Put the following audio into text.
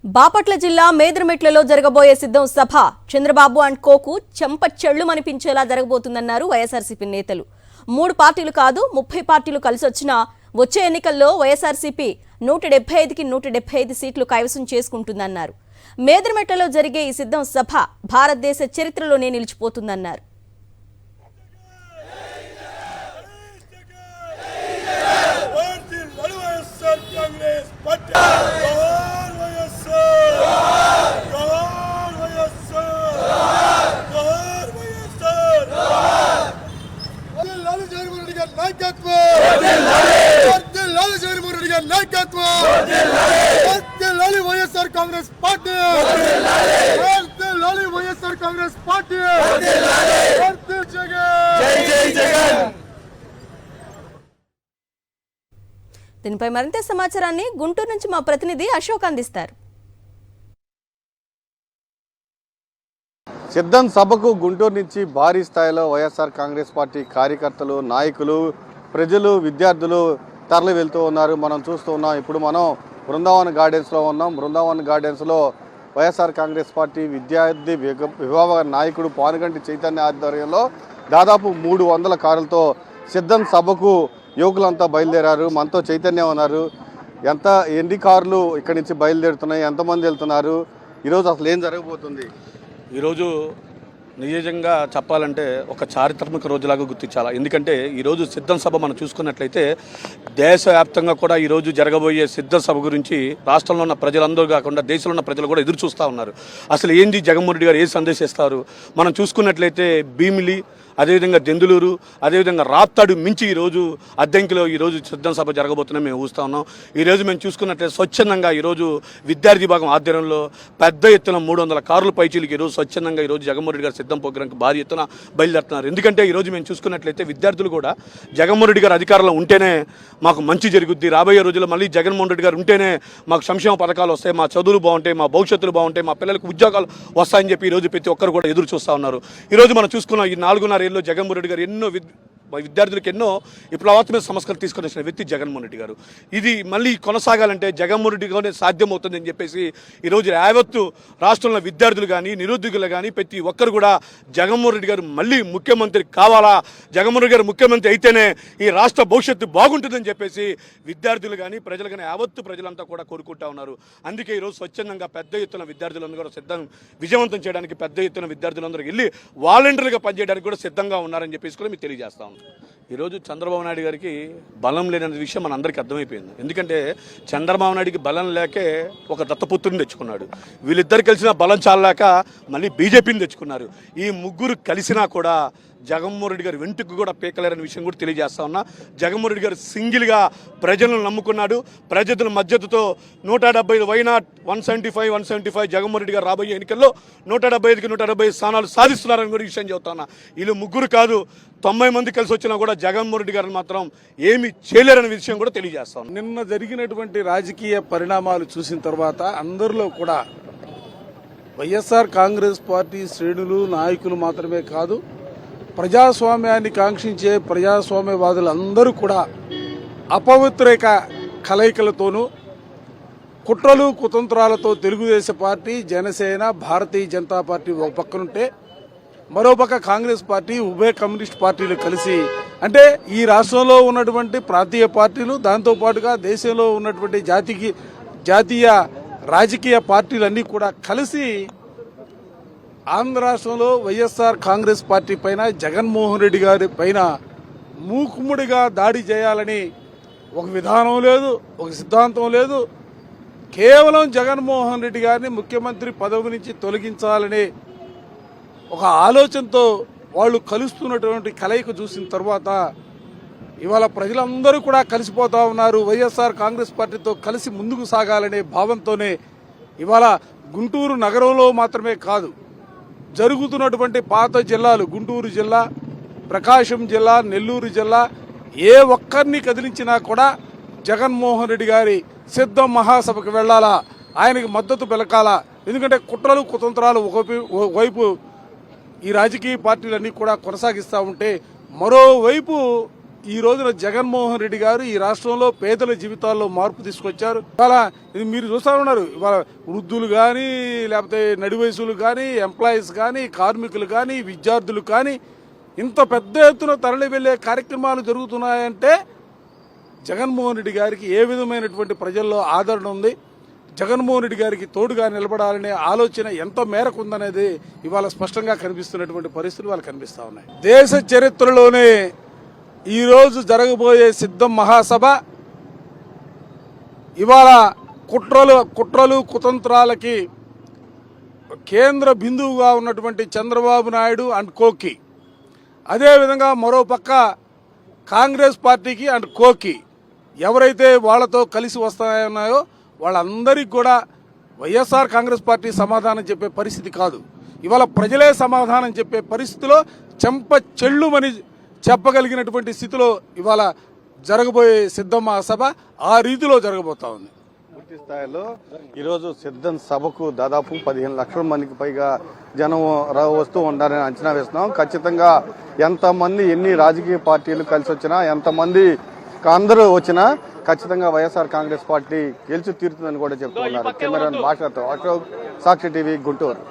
బాపట్ల జిల్లా మేదరమెట్లలో జరగబోయే సిద్ధం సభ చంద్రబాబు అండ్ కోకు చెంప చెళ్లుమనిపించేలా జరగబోతుందన్నారు వైఎస్ఆర్సీపీ నేతలు. 3 పార్టీలు కాదు 30 పార్టీలు కలిసొచ్చినా వచ్చే ఎన్నికల్లో వైఎస్ఆర్సీపీ 175కి 175 సీట్లు కైవసం చేసుకుంటుందన్నారు. మేదరమెట్లలో జరిగే ఈ సిద్ధం సభ భారతదేశ చరిత్రలోనే నిలిచిపోతుందన్నారు. దీనిపై మరింత సమాచారాన్ని గుంటూరు నుంచి మా ప్రతినిధి అశోక్ అందిస్తారు. సిద్ధం సభకు గుంటూరు నుంచి భారీ స్థాయిలో వైఎస్ఆర్ కాంగ్రెస్ పార్టీ కార్యకర్తలు, నాయకులు, ప్రజలు, విద్యార్థులు తరలి వెళ్తూ ఉన్నారు. మనం చూస్తూ ఉన్నాం. ఇప్పుడు మనం బృందావన్ గార్డెన్స్లో ఉన్నాం. బృందావన్ గార్డెన్స్లో వైఎస్ఆర్ కాంగ్రెస్ పార్టీ విద్యార్థి విభాగ నాయకుడు పానుగంటి చైతన్య ఆధ్వర్యంలో దాదాపు 300 కారులతో సిద్ధం సభకు యువకులంతా బయలుదేరారు. మనతో చైతన్య ఉన్నారు. ఎన్ని కార్లు ఇక్కడి నుంచి బయలుదేరుతున్నాయి, ఎంతమంది వెళ్తున్నారు, ఈరోజు అసలు ఏం జరగబోతుంది? ఈరోజు నిజంగా చెప్పాలంటే ఒక చారిత్రాత్మక రోజులాగా గుర్తించాలి. ఎందుకంటే ఈరోజు సిద్ధం సభ మనం చూసుకున్నట్లయితే దేశవ్యాప్తంగా కూడా ఈరోజు జరగబోయే సిద్ధం సభ గురించి రాష్ట్రంలో ఉన్న ప్రజలందరూ కాకుండా దేశంలో ఉన్న ప్రజలు కూడా ఎదురు చూస్తూ ఉన్నారు. అసలు ఏంది జగన్మోహన్ రెడ్డి గారు ఏ సందేశిస్తారు? మనం చూసుకున్నట్లయితే భీమిలి, అదేవిధంగా దెందులూరు, అదేవిధంగా రాప్తాడు మించి ఈరోజు అద్దెంకిలో ఈరోజు సిద్ధం సభ జరగబోతున్నాం మేము ఊస్తూ ఉన్నాం. ఈరోజు మేము చూసుకున్నట్లయితే స్వచ్ఛందంగా ఈరోజు విద్యార్థి విభాగం ఆధ్వర్యంలో పెద్ద ఎత్తున 300 కార్ల పైచీలకి ఈరోజు స్వచ్ఛందంగా ఈరోజు జగన్మోహన్ రెడ్డి గారు సిద్ధం ప్రోగ్రాంకి భారీ ఎత్తున బయలుదేరుతున్నారు. ఎందుకంటే ఈరోజు మేము చూసుకున్నట్లయితే విద్యార్థులు కూడా జగన్మోహన్ రెడ్డి గారు అధికారంలో ఉంటేనే మాకు మంచి జరుగుద్ది, రాబోయే రోజుల్లో మళ్ళీ జగన్మోహన్ రెడ్డి గారు ఉంటేనే మాకు సంక్షేమ పథకాలు వస్తాయి, మా చదువులు బాగుంటాయి, మా భవిష్యత్తులు బాగుంటాయి, మా పిల్లలకు ఉద్యోగాలు వస్తాయని చెప్పి ఈరోజు ప్రతి ఒక్కరు కూడా ఎదురు చూస్తూ ఉన్నారు. ఈరోజు మనం చూసుకున్నాం ఈ 4.5 ఏళ్ళలో జగన్మోహన్ రెడ్డి గారు ఎన్నో విద్యార్థులకు ఎన్నో విప్లవాత్మక సంస్కరణ తీసుకొని వచ్చిన వ్యక్తి జగన్మోహన్ రెడ్డి గారు. ఇది మళ్ళీ కొనసాగాలంటే జగన్మోహన్ రెడ్డి గారే సాధ్యమవుతుందని చెప్పేసి ఈరోజు యావత్తు రాష్ట్రంలో విద్యార్థులు కానీ నిరుద్యోగులు కానీ ప్రతి ఒక్కరు కూడా జగన్మోహన్ రెడ్డి గారు మళ్ళీ ముఖ్యమంత్రి కావాలా, జగన్మోహన్ రెడ్డి గారు ముఖ్యమంత్రి అయితేనే ఈ రాష్ట్ర భవిష్యత్తు బాగుంటుందని చెప్పేసి విద్యార్థులు కానీ ప్రజలు కానీ యావత్తు ప్రజలంతా కూడా కోరుకుంటా ఉన్నారు. అందుకే ఈరోజు స్వచ్ఛందంగా పెద్ద ఎత్తున విద్యార్థులందరూ కూడా సిద్ధం విజయవంతం చేయడానికి పెద్ద ఎత్తున విద్యార్థులందరూ వెళ్ళి వాలంటీర్లుగా పనిచేయడానికి కూడా సిద్ధంగా ఉన్నారని చెప్పేసి కూడా మీకు తెలియజేస్తా ఉన్నాం. ఈరోజు చంద్రబాబు నాయుడు గారికి బలం లేననే విషయం మన అందరికీ అర్థమైపోయింది. ఎందుకంటే చంద్రబాబు నాయుడికి బలం లేకే ఒక దత్తపుత్రుని తెచ్చుకున్నాడు. వీళ్ళిద్దరు కలిసిన బలం చాలలేక మళ్ళీ బీజేపీని తెచ్చుకున్నారు. ఈ ముగ్గురు కలిసినా కూడా జగన్మోహన్ రెడ్డి గారు వెంటుకు కూడా పీకలేరనే విషయం కూడా తెలియజేస్తా ఉన్నా. జగన్మోహన్ రెడ్డి గారు సింగిల్గా ప్రజలను నమ్ముకున్నాడు. ప్రజల మద్దతుతో 175 వైనాట్ 175 జగన్మోహన్ రెడ్డి గారు రాబోయే ఎన్నికల్లో 175కి 175 స్థానాలు సాధిస్తున్నారని కూడా విషయం చెబుతా ఉన్నా. వీళ్ళు ముగ్గురు కాదు 90 మంది కలిసి వచ్చినా కూడా జగన్మోహన్ రెడ్డి గారిని మాత్రం ఏమీ చేయలేరనే విషయం కూడా తెలియజేస్తాం. నిన్న జరిగినటువంటి రాజకీయ పరిణామాలు చూసిన తర్వాత అందరిలో కూడా వైఎస్ఆర్ కాంగ్రెస్ పార్టీ శ్రేణులు, నాయకులు మాత్రమే కాదు, ప్రజాస్వామ్యాన్ని కాంక్షించే ప్రజాస్వామ్యవాదులందరూ కూడా అపవిత్రేక కలయికలతోనూ కుట్రలు కుతంత్రాలతో తెలుగుదేశం పార్టీ, జనసేన, భారతీయ జనతా పార్టీ ఒక పక్కనుంటే మరోపక్క కాంగ్రెస్ పార్టీ, ఉభయ కమ్యూనిస్ట్ పార్టీలు కలిసి అంటే ఈ రాష్ట్రంలో ఉన్నటువంటి ప్రాంతీయ పార్టీలు, దాంతోపాటుగా దేశంలో ఉన్నటువంటి జాతీయ రాజకీయ పార్టీలన్నీ కూడా కలిసి ఆంధ్ర రాష్ట్రంలో వైఎస్ఆర్ కాంగ్రెస్ పార్టీ పైన, జగన్మోహన్ రెడ్డి గారి పైన మూకుముడిగా దాడి చేయాలని ఒక విధానం లేదు, ఒక సిద్ధాంతం లేదు. కేవలం జగన్మోహన్ రెడ్డి గారిని ముఖ్యమంత్రి పదవి నుంచి తొలగించాలనే ఒక ఆలోచనతో వాళ్ళు కలుస్తున్నటువంటి కలయిక చూసిన తర్వాత ఇవాళ ప్రజలందరూ కూడా కలిసిపోతా ఉన్నారు. వైఎస్ఆర్ కాంగ్రెస్ పార్టీతో కలిసి ముందుకు సాగాలనే భావంతోనే ఇవాళ గుంటూరు నగరంలో మాత్రమే కాదు, జరుగుతున్నటువంటి పాత జిల్లాలు గుంటూరు జిల్లా, ప్రకాశం జిల్లా, నెల్లూరు జిల్లా ఏ ఒక్కరిని కదిలించినా కూడా జగన్మోహన్ రెడ్డి గారి సిద్ధం మహాసభకు వెళ్లాలా, ఆయనకి మద్దతు పెలకాలా. ఎందుకంటే కుట్రలు కుతంత్రాలు ఒకవైపు ఈ రాజకీయ పార్టీలన్నీ కూడా కొనసాగిస్తూ ఉంటే, మరోవైపు ఈ రోజున జగన్మోహన్ రెడ్డి గారు ఈ రాష్ట్రంలో పేదల జీవితాల్లో మార్పు తీసుకొచ్చారు. ఇవాళ ఇది మీరు చూస్తా ఉన్నారు, ఇవాళ వృద్ధులు కానీ, లేకపోతే నడి వయసులు కానీ, ఎంప్లాయీస్ కానీ, కార్మికులు కానీ, విద్యార్థులు కానీ ఇంత పెద్ద ఎత్తున తరలి వెళ్లే కార్యక్రమాలు జరుగుతున్నాయంటే జగన్మోహన్ రెడ్డి గారికి ఏ విధమైనటువంటి ప్రజల్లో ఆదరణ ఉంది, జగన్మోహన్ రెడ్డి గారికి తోడుగా నిలబడాలనే ఆలోచన ఎంత మేరకు ఉందనేది ఇవాళ స్పష్టంగా కనిపిస్తున్నటువంటి పరిస్థితులు వాళ్ళు కనిపిస్తా ఉన్నాయి. దేశ చరిత్రలోనే ఈరోజు జరగబోయే సిద్ధం మహాసభ ఇవాళ కుట్రలు కుతంత్రాలకి కేంద్ర బిందువుగా ఉన్నటువంటి చంద్రబాబు నాయుడు అండ్ కోకి, అదేవిధంగా మరోపక్క కాంగ్రెస్ పార్టీకి అండ్ కోకి ఎవరైతే వాళ్లతో కలిసి వస్తాయన్నాయో వాళ్ళందరికీ కూడా వైఎస్ఆర్ కాంగ్రెస్ పార్టీ సమాధానం చెప్పే పరిస్థితి కాదు. ఇవాళ ప్రజలే సమాధానం చెప్పే పరిస్థితిలో చెంప చెళ్ళుమని చెప్పగలిగినటువంటి స్థితిలో ఇవాళ జరగబోయే సిద్ధం సభ ఆ రీతిలో జరగబోతా ఉంది. పూర్తి స్థాయిలో ఈరోజు సిద్ధం సభకు దాదాపు 15 లక్షల మందికి పైగా జనం వస్తూ ఉంటారని అంచనా వేస్తున్నాం. ఖచ్చితంగా ఎంతమంది ఎన్ని రాజకీయ పార్టీలు కలిసి వచ్చినా, ఎంతమంది అందరూ వచ్చినా ఖచ్చితంగా వైఎస్ఆర్ కాంగ్రెస్ పార్టీ గెలిచి తీరుతుందని కూడా చెప్తున్నారు. కెమెరామెన్ భాషతో అశోక్, సాక్షి టీవీ, గుంటూరు.